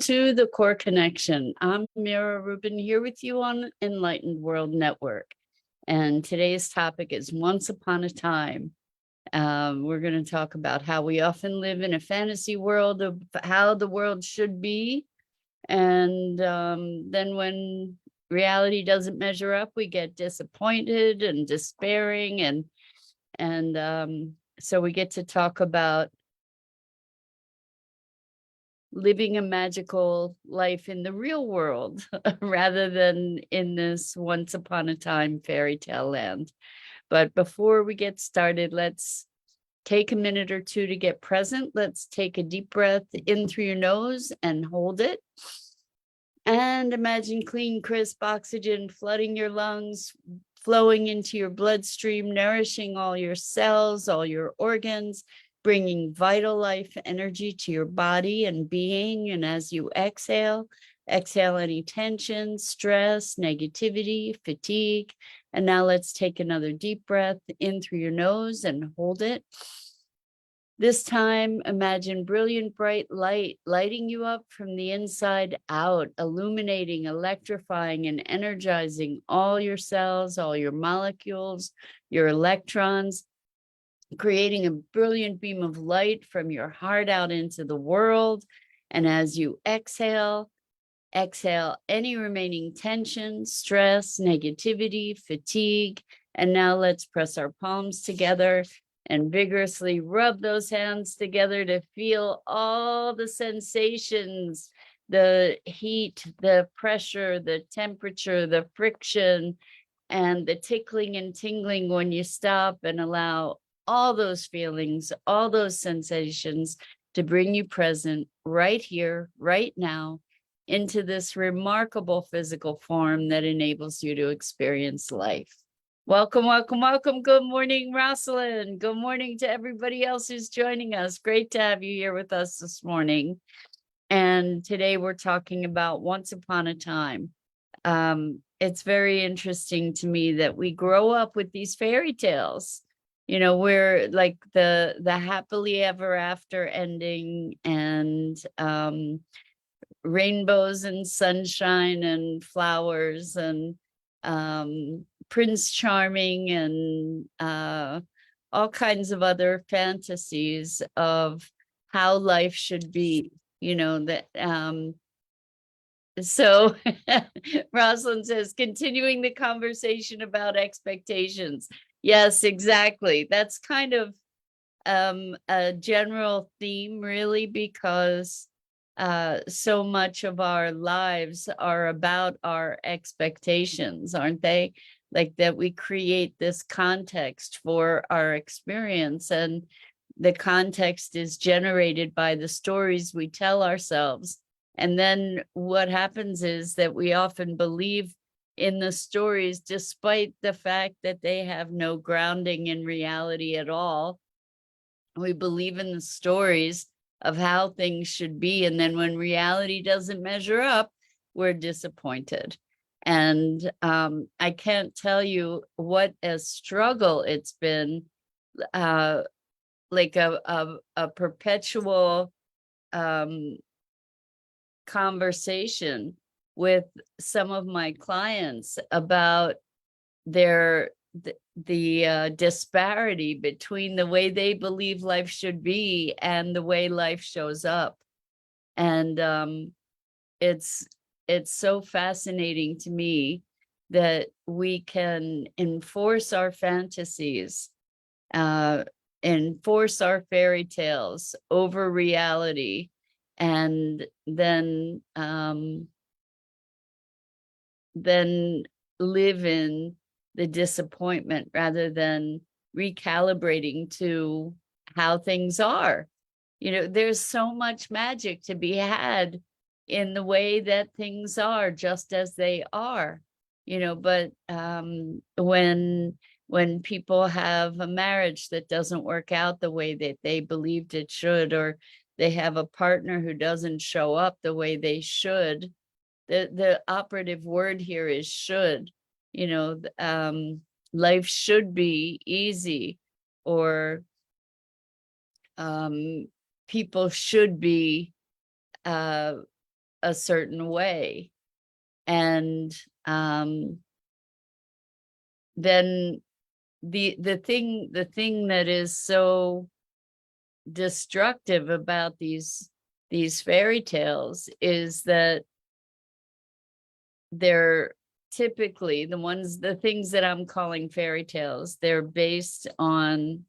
to the Core Connection. I'm Mira Rubin here with you on Enlightened World Network. And today's topic is Once Upon a Time. We're going to talk about how we often live in a fantasy world of how the world should be. And then when reality doesn't measure up, we get disappointed and despairing. And so we get to talk about living a magical life in the real world rather than in this once upon a time fairy tale land. But before we get started, let's take a minute or two to get present. Let's take a deep breath in through your nose and hold it. And imagine clean, crisp oxygen flooding your lungs, flowing into your bloodstream, nourishing all your cells, all your organs, bringing vital life energy to your body and being. And as you exhale, exhale any tension, stress, negativity, fatigue. And now let's take another deep breath in through your nose and hold it. This time, imagine brilliant bright light lighting you up from the inside out, illuminating, electrifying, and energizing all your cells, all your molecules, your electrons, creating a brilliant beam of light from your heart out into the world. And as you exhale, exhale any remaining tension, stress, negativity, fatigue. And now let's press our palms together and vigorously rub those hands together to feel all the sensations, the heat, the pressure, the temperature, the friction, and the tickling and tingling when you stop and allow all those feelings, all those sensations to bring you present right here, right now, into this remarkable physical form that enables you to experience life. Welcome, welcome, welcome. Good morning, Rosalind. Good morning to everybody else who's joining us. Great to have you here with us this morning. And today we're talking about Once Upon a Time. It's very interesting to me that we grow up with these fairy tales. You know, we're like the happily ever after ending and rainbows and sunshine and flowers and Prince Charming and all kinds of other fantasies of how life should be, you know, that so Rosalind says, continuing the conversation about expectations. Yes, exactly. That's kind of a general theme, really, because so much of our lives are about our expectations, aren't they? Like that we create this context for our experience, and the context is generated by the stories we tell ourselves. And then what happens is that we often believe in the stories, despite the fact that they have no grounding in reality at all. We believe in the stories of how things should be. And then when reality doesn't measure up, we're disappointed. And I can't tell you what a struggle it's been, like a perpetual conversation with some of my clients about the disparity between the way they believe life should be and the way life shows up. And it's so fascinating to me that we can enforce our fantasies, enforce our fairy tales over reality, and then live in the disappointment rather than recalibrating to how things are. You know, there's so much magic to be had in the way that things are just as they are, you know, but when people have a marriage that doesn't work out the way that they believed it should, or they have a partner who doesn't show up the way they should, the operative word here is should. You know, life should be easy, or people should be a certain way. And then the thing that is so destructive about these fairy tales is that they're typically the things that I'm calling fairy tales, they're based on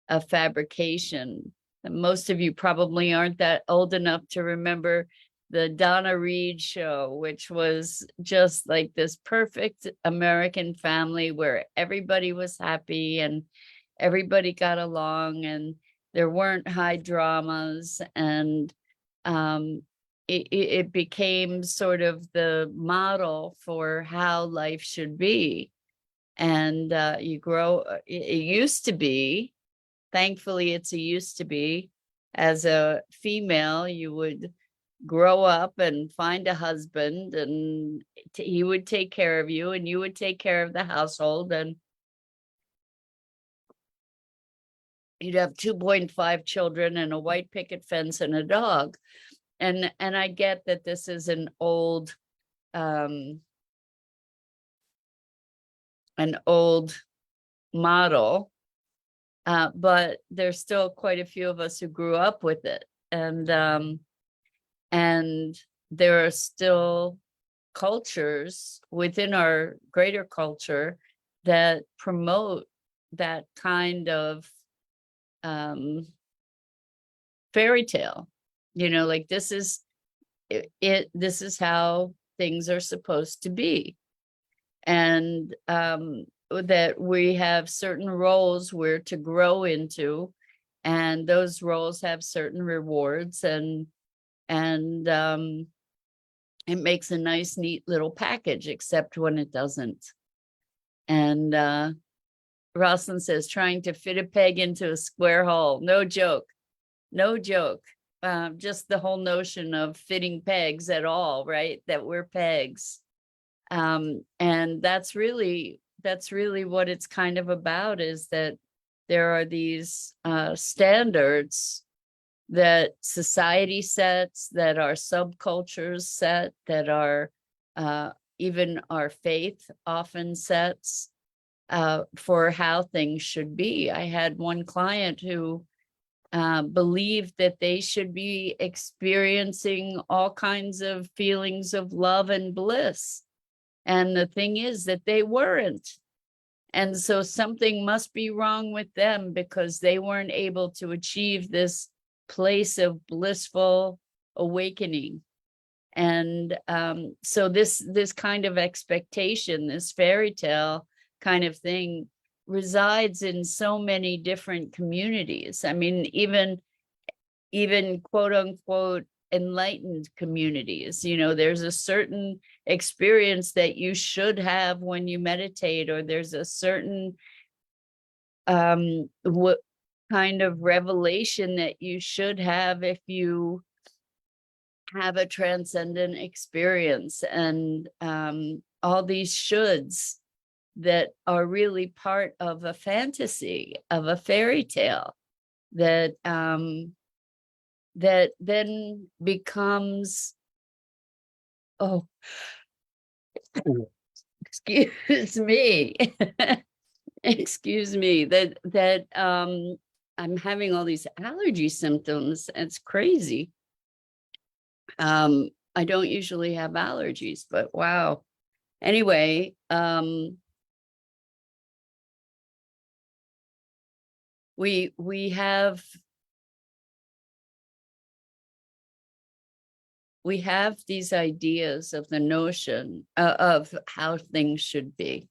a fabrication. And most of you probably aren't that old enough to remember the Donna Reed show, which was just like this perfect American family where everybody was happy and everybody got along and there weren't high dramas, and it became sort of the model for how life should be. And you grow, it used to be, thankfully it's a used to be, as a female, you would grow up and find a husband and he would take care of you and you would take care of the household, and you'd have 2.5 children and a white picket fence and a dog. And I get that this is an old model, but there's still quite a few of us who grew up with it. And there are still cultures within our greater culture that promote that kind of fairy tale, like this is this is how things are supposed to be. And that we have certain roles we're to grow into, and those roles have certain rewards, and it makes a nice, neat little package, except when it doesn't. And Rosalind says, trying to fit a peg into a square hole. No joke. No joke. Just the whole notion of fitting pegs at all, right? That we're pegs. And that's really what it's kind of about, is that there are these standards that society sets, that our subcultures set, that are even our faith often sets for how things should be. I had one client who believed that they should be experiencing all kinds of feelings of love and bliss. And the thing is that they weren't. And so something must be wrong with them, because they weren't able to achieve this place of blissful awakening. And so this kind of expectation, this fairy tale kind of thing, resides in so many different communities. I mean, even quote unquote enlightened communities, there's a certain experience that you should have when you meditate, or there's a certain what kind of revelation that you should have if you have a transcendent experience, and all these shoulds that are really part of a fantasy, of a fairy tale, that that then becomes, oh, excuse me, excuse me, that I'm having all these allergy symptoms. It's crazy. I don't usually have allergies, but wow. Anyway, we have these ideas of the notion of how things should be.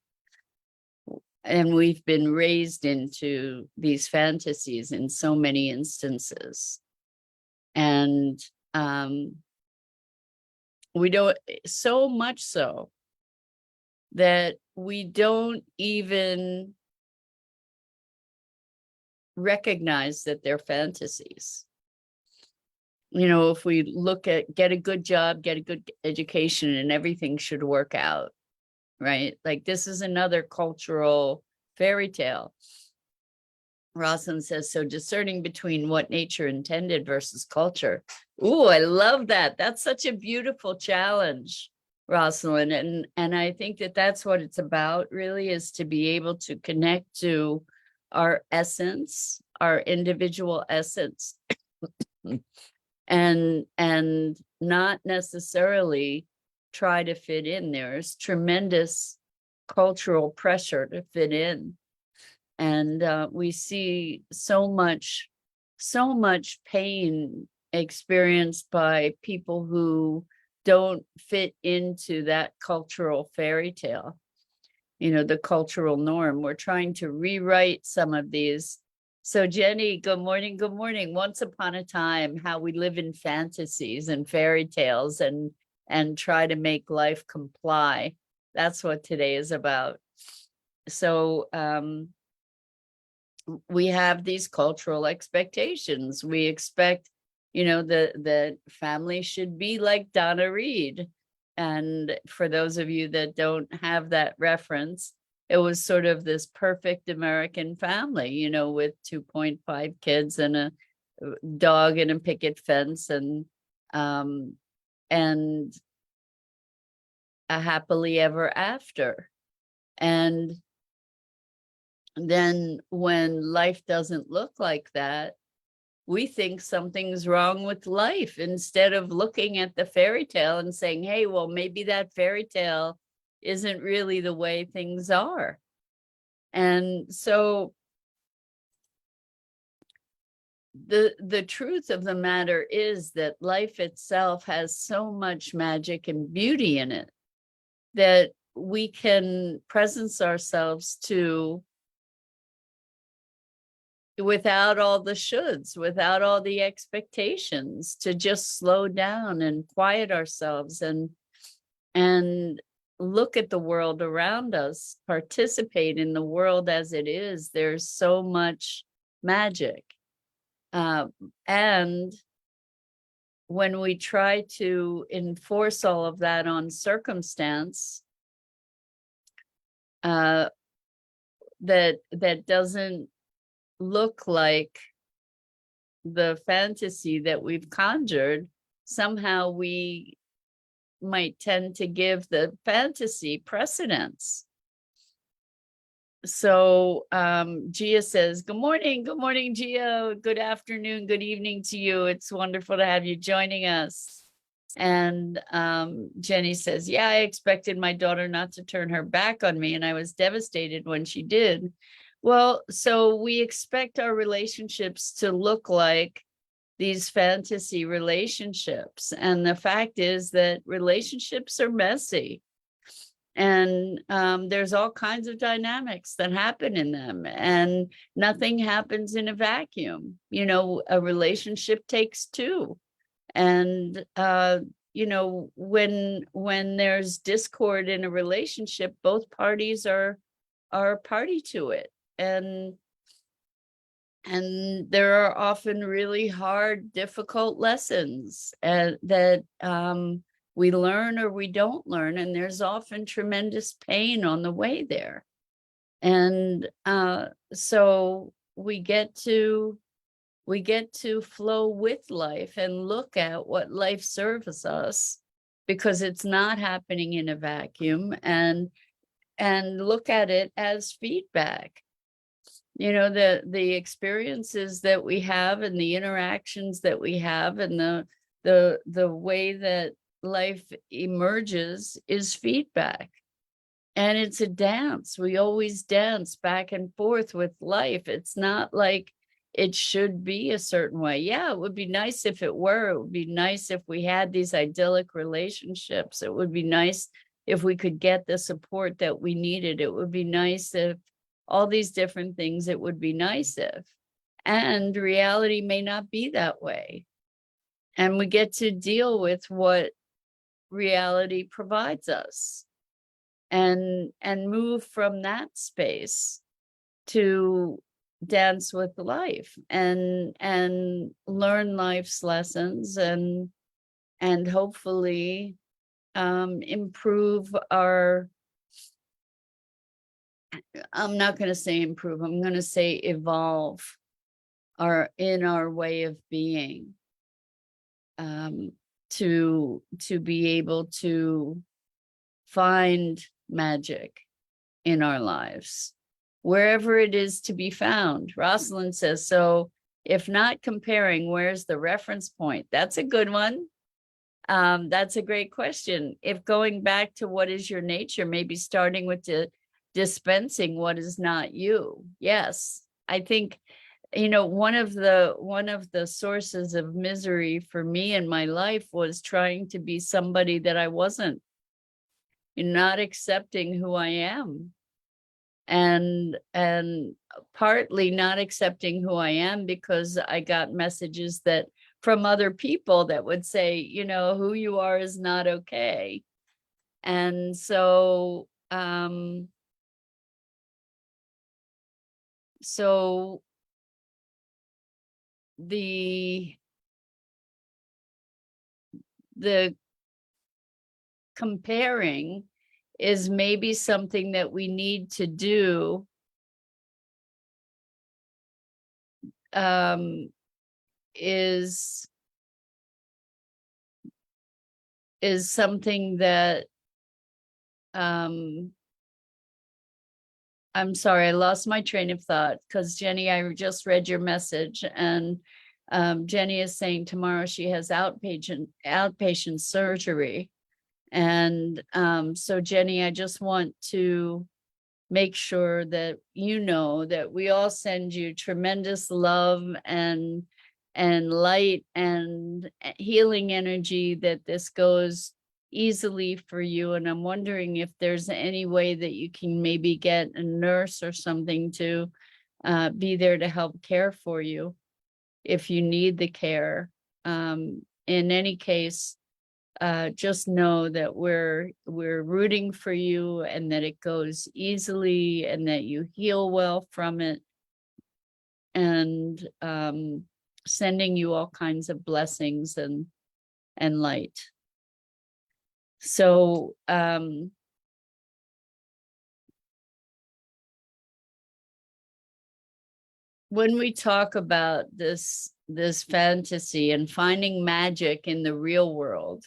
And we've been raised into these fantasies in so many instances. And we don't, so much so that we don't even recognize that they're fantasies. If we look at get a good job, get a good education, and everything should work out, right? Like, this is another cultural fairy tale. Rosalind says, so discerning between what nature intended versus culture. Ooh, I love that. That's such a beautiful challenge, Rosalind. And I think that that's what it's about, really, is to be able to connect to our essence, our individual essence, and not necessarily try to fit in. There's tremendous cultural pressure to fit in. And we see so much pain experienced by people who don't fit into that cultural fairy tale, the cultural norm. We're trying to rewrite some of these. So Jenny, good morning. Good morning. Once upon a time, how we live in fantasies and fairy tales and try to make life comply. That's what today is about. So we have these cultural expectations. We expect, the family should be like Donna Reed. And for those of you that don't have that reference, it was sort of this perfect American family, with 2.5 kids and a dog and a picket fence and a happily ever after. And then when life doesn't look like that, we think something's wrong with life instead of looking at the fairy tale and saying, hey, well, maybe that fairy tale isn't really the way things are. And so the truth of the matter is that life itself has so much magic and beauty in it that we can presence ourselves to without all the shoulds, without all the expectations, to just slow down and quiet ourselves and look at the world around us, participate in the world as it is. There's so much magic. And when we try to enforce all of that on circumstance, that doesn't look like the fantasy that we've conjured, somehow we might tend to give the fantasy precedence. So Gia says, good morning, Gia. Good afternoon, good evening to you. It's wonderful to have you joining us. And Jenny says, yeah, I expected my daughter not to turn her back on me, and I was devastated when she did. Well, so we expect our relationships to look like these fantasy relationships. And the fact is that relationships are messy. And there's all kinds of dynamics that happen in them. And nothing happens in a vacuum. A relationship takes two. And when there's discord in a relationship, both parties are party to it. And there are often really hard, difficult lessons that we learn or we don't learn. And there's often tremendous pain on the way there. And so we get to flow with life and look at what life serves us, because it's not happening in a vacuum, and look at it as feedback. The experiences that we have and the interactions that we have and the way that life emerges is feedback. And it's a dance. We always dance back and forth with life. It's not like it should be a certain way. Yeah, it would be nice if it were. It would be nice if we had these idyllic relationships. It would be nice if we could get the support that we needed. It would be nice if all these different things, it would be nice if. And reality may not be that way. And we get to deal with what reality provides us and move from that space to dance with life and learn life's lessons and hopefully improve our I'm not going to say improve, I'm going to say evolve in our way of being, um, to be able to find magic in our lives, wherever it is to be found. Rosalind says, so if not comparing, where's the reference point? That's a good one. That's a great question. If going back to what is your nature, maybe starting with dispensing what is not you. Yes, I think, one of the sources of misery for me in my life was trying to be somebody that I wasn't, not accepting who I am, and partly not accepting who I am because I got messages that from other people that would say, who you are is not okay. And so the comparing is maybe something that we need to do, is something that, I'm sorry, I lost my train of thought because Jenny, I just read your message, and Jenny is saying tomorrow she has outpatient surgery. And so Jenny, I just want to make sure that that we all send you tremendous love and light and healing energy, that this goes easily for you. And I'm wondering if there's any way that you can maybe get a nurse or something to be there to help care for you if you need the care. In any case, just know that we're rooting for you, and that it goes easily, and that you heal well from it, and sending you all kinds of blessings and light. So when we talk about this fantasy and finding magic in the real world,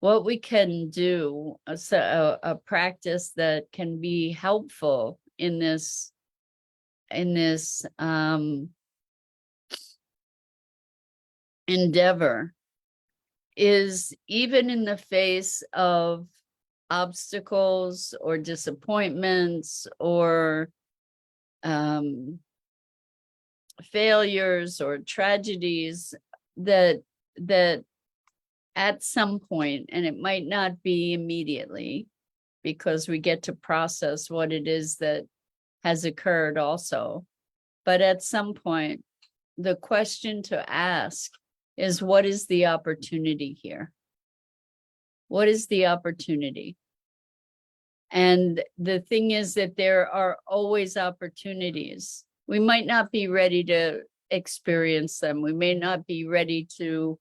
what we can do, a practice that can be helpful in this endeavor, is even in the face of obstacles or disappointments or failures or tragedies, that at some point, and it might not be immediately, because we get to process what it is that has occurred also, but at some point, the question to ask is, what is the opportunity here? What is the opportunity? And the thing is that there are always opportunities. We might not be ready to experience them. We may not be ready to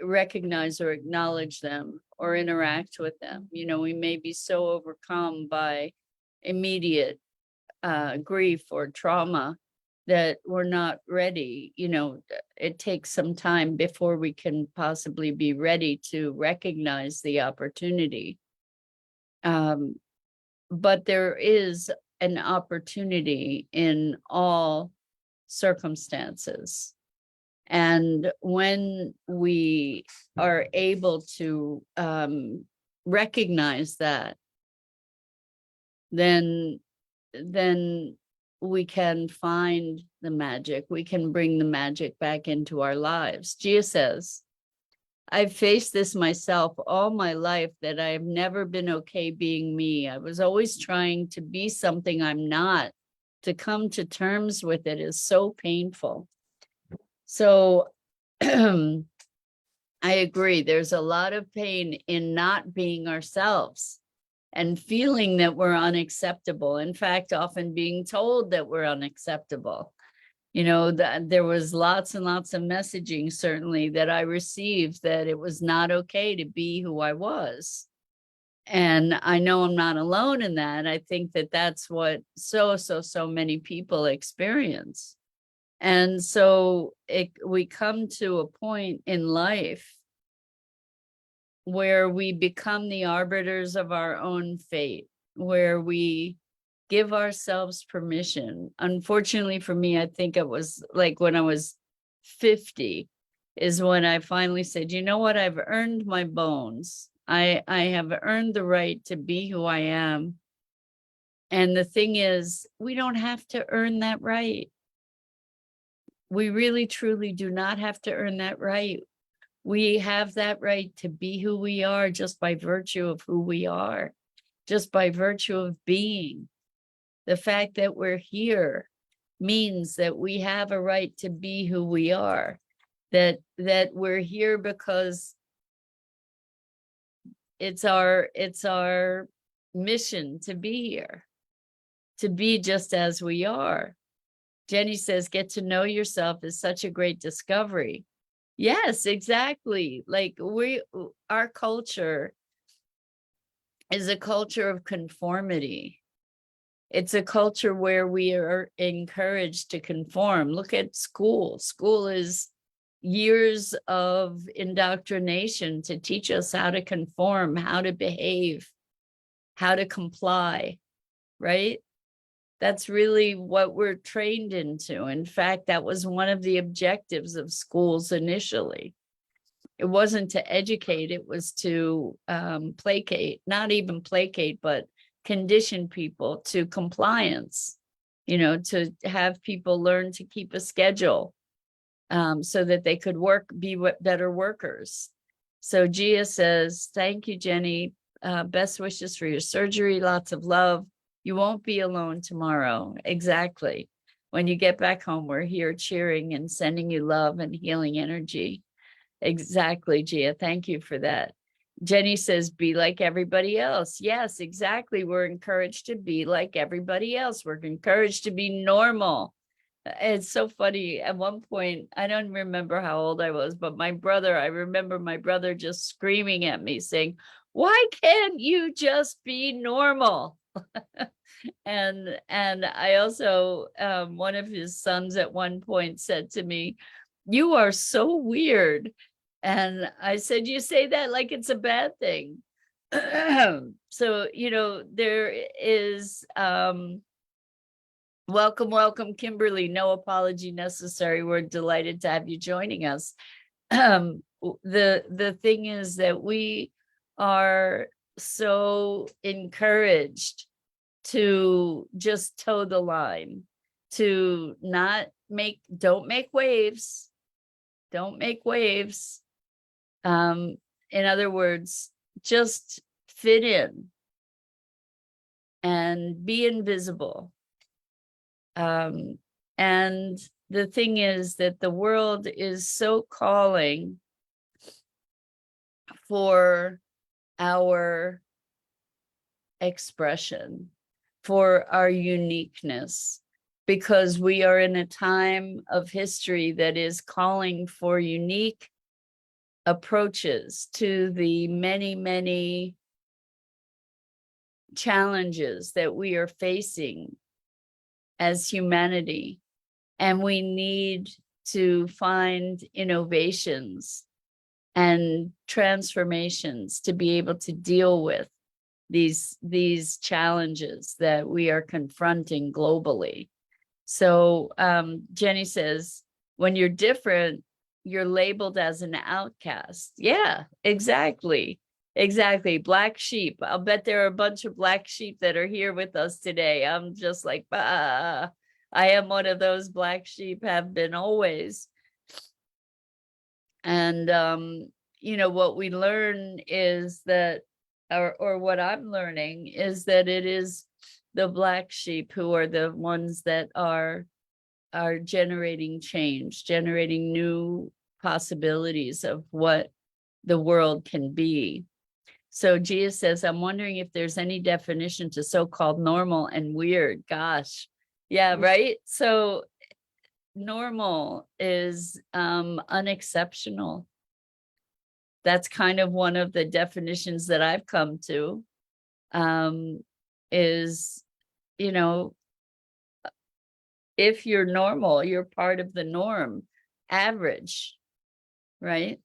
recognize or acknowledge them or interact with them. We may be so overcome by immediate grief or trauma that we're not ready. It takes some time before we can possibly be ready to recognize the opportunity. But there is an opportunity in all circumstances. And when we are able to recognize that, then we can find the magic. We can bring the magic back into our lives. Gia says, I've faced this myself all my life, that I've never been okay being me. I was always trying to be something I'm not. To come to terms with it is so painful. So I agree. There's a lot of pain in not being ourselves and feeling that we're unacceptable. In fact, often being told that we're unacceptable. That there was lots and lots of messaging, certainly, that I received, that it was not okay to be who I was. And I know I'm not alone in that. I think that that's what so many people experience. And so we come to a point in life where we become the arbiters of our own fate, where we give ourselves permission. Unfortunately for me, I think it was like when I was 50 is when I finally said, you know what, I've earned my bones. I have earned the right to be who I am. And the thing is, we don't have to earn that right. We really, truly do not have to earn that right. We have that right to be who we are just by virtue of who we are, just by virtue of being. The fact that we're here means that we have a right to be who we are, that we're here because it's our mission to be here, to be just as we are. Jenny says, get to know yourself is such a great discovery. Yes, exactly. Like our culture is a culture of conformity. It's a culture where we are encouraged to conform. Look at school. School is years of indoctrination to teach us how to conform, how to behave, how to comply, right? That's really what we're trained into. In fact, that was one of the objectives of schools initially. It wasn't to educate, it was to placate, not even placate, but condition people to compliance, to have people learn to keep a schedule so that they could be better workers. So Gia says, thank you, Jenny. Best wishes for your surgery. Lots of love. You won't be alone tomorrow. Exactly. When you get back home, we're here cheering and sending you love and healing energy. Exactly, Gia. Thank you for that. Jenny says, be like everybody else. Yes, exactly. We're encouraged to be like everybody else. We're encouraged to be normal. It's so funny. At one point, I don't remember how old I was, but I remember my brother just screaming at me saying, why can't you just be normal? And I also, one of his sons at one point said to me, you are so weird. And I said, you say that like it's a bad thing. So, there is, welcome, Kimberly. No apology necessary. We're delighted to have you joining us. The thing is that we are so encouraged to just toe the line, to don't make waves. Don't make waves. In other words, just fit in and be invisible. And the thing is that the world is so calling for our expression, for our uniqueness, because we are in a time of history that is calling for unique approaches to the many, many challenges that we are facing as humanity. And we need to find innovations and transformations to be able to deal with these challenges that we are confronting globally. So Jenny says, when you're different, you're labeled as an outcast. Yeah, exactly. Exactly. Black sheep. I'll bet there are a bunch of black sheep that are here with us today. I'm just like, bah. I am one of those black sheep, have been always. And, what we learn is that, or what I'm learning is that it is the black sheep who are the ones that are generating change, generating new possibilities of what the world can be. So Gia says, I'm wondering if there's any definition to so-called normal and weird. Gosh, yeah, right? So normal is unexceptional. That's kind of one of the definitions that I've come to. is, you know, if you're normal, you're part of the norm, average, right?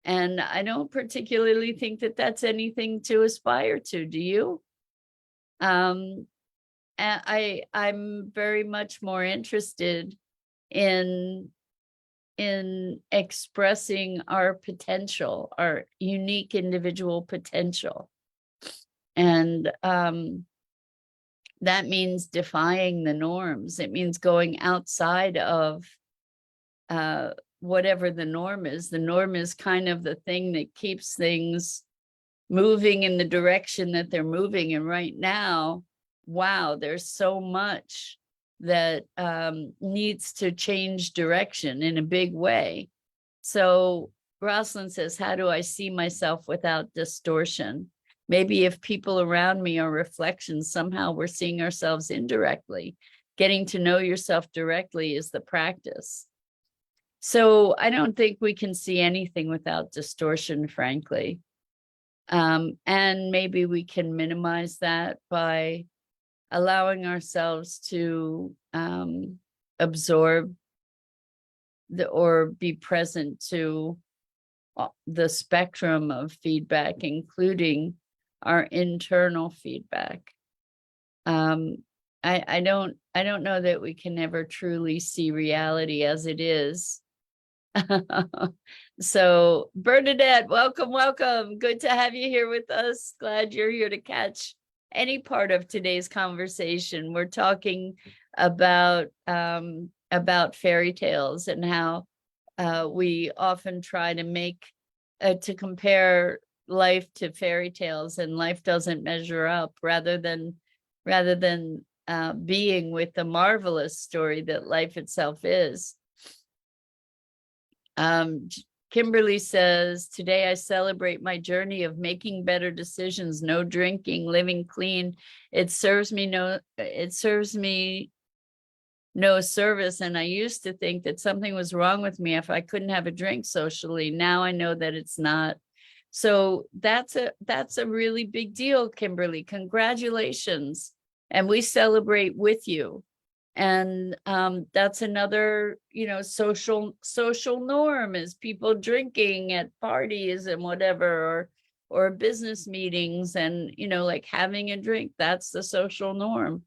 And I don't particularly think that that's anything to aspire to. Do you? Um, I'm very much more interested in expressing our potential, our unique individual potential. And that means defying the norms. It means going outside of whatever the norm is. The norm is kind of the thing that keeps things moving in the direction that they're moving. And right now, wow, there's so much that needs to change direction in a big way. So Rosalind says, how do I see myself without distortion? Maybe if people around me are reflections, somehow we're seeing ourselves indirectly. Getting to know yourself directly is the practice. So I don't think we can see anything without distortion, frankly. And maybe we can minimize that by allowing ourselves to absorb or be present to the spectrum of feedback, including our internal feedback. I don't know that we can ever truly see reality as it is. So Bernadette, welcome. Good to have you here with us. Glad you're here to catch any part of today's conversation. We're talking about fairy tales and how we often try to compare life to fairy tales, and life doesn't measure up, rather than being with the marvelous story that life itself is. Kimberly says, today I celebrate my journey of making better decisions, no drinking, living clean. It serves me no service. And I used to think that something was wrong with me if I couldn't have a drink socially. Now I know that it's not. So that's a really big deal, Kimberly. Congratulations. And we celebrate with you. And that's another, social norm, is people drinking at parties and whatever, or business meetings, and like having a drink. That's the social norm.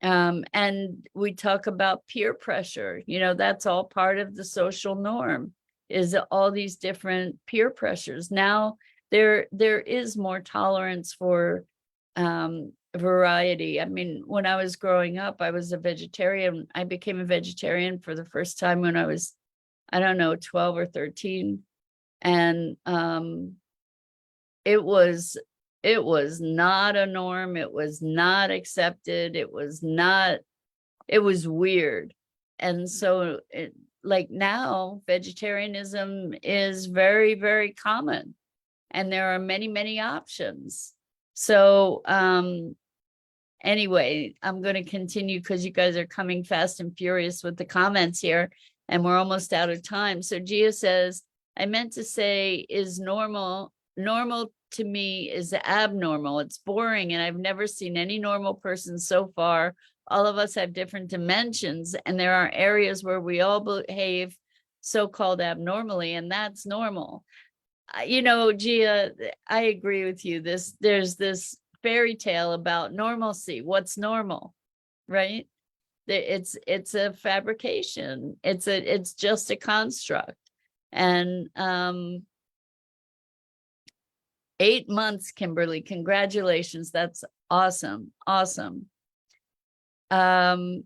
And we talk about peer pressure. That's all part of the social norm, is all these different peer pressures. Now there is more tolerance for variety. I mean, when I was growing up, I was a vegetarian. I became a vegetarian for the first time when I was, I don't know, 12 or 13. And it was not a norm. It was not accepted. It was weird. And so like now, vegetarianism is very, very common, and there are many, many options. So anyway, I'm going to continue because you guys are coming fast and furious with the comments here, and we're almost out of time. So Gia says, I meant to say, is normal to me is abnormal. It's boring, and I've never seen any normal person so far. All of us have different dimensions, and there are areas where we all behave so-called abnormally, and that's normal. Gia, I agree with you. There's this fairy tale about normalcy. What's normal, right? It's a fabrication. It's just a construct. And 8 months, Kimberly, congratulations. That's awesome. And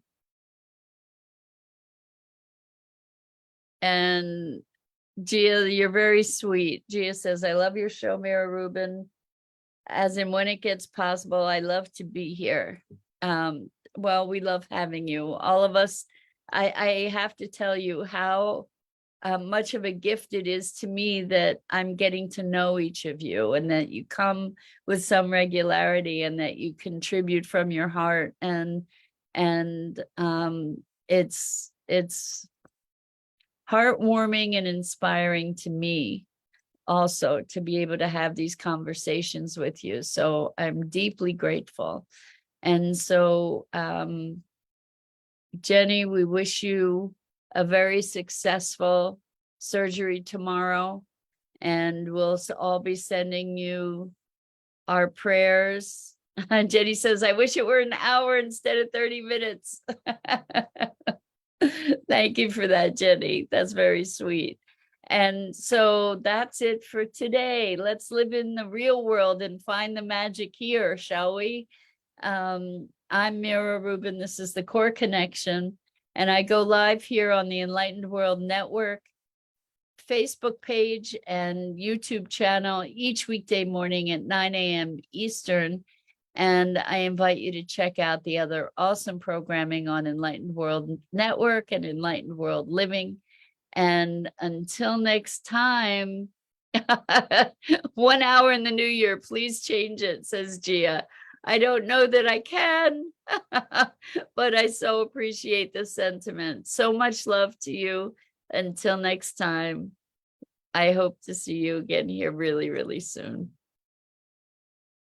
Gia, you're very sweet. Gia says, I love your show, Mira Rubin. As in, when it gets possible, I love to be here. Well, we love having you. All of us, I have to tell you how much of a gift it is to me that I'm getting to know each of you, and that you come with some regularity, and that you contribute from your heart. And it's heartwarming and inspiring to me. also to be able to have these conversations with you. So I'm deeply grateful. And so, Jenny, we wish you a very successful surgery tomorrow, and we'll all be sending you our prayers. Jenny says, I wish it were an hour instead of 30 minutes. Thank you for that, Jenny. That's very sweet. And so that's it for today. Let's live in the real world and find the magic here, shall we? I'm Mira Rubin. This is the Core Connection, and I go live here on the Enlightened World Network Facebook page and YouTube channel each weekday morning at 9 a.m. Eastern. And I invite you to check out the other awesome programming on Enlightened World Network and Enlightened World Living. And until next time, 1 hour in the new year, please change it, says Gia. I don't know that I can, but I so appreciate the sentiment. So much love to you. Until next time, I hope to see you again here really, really soon.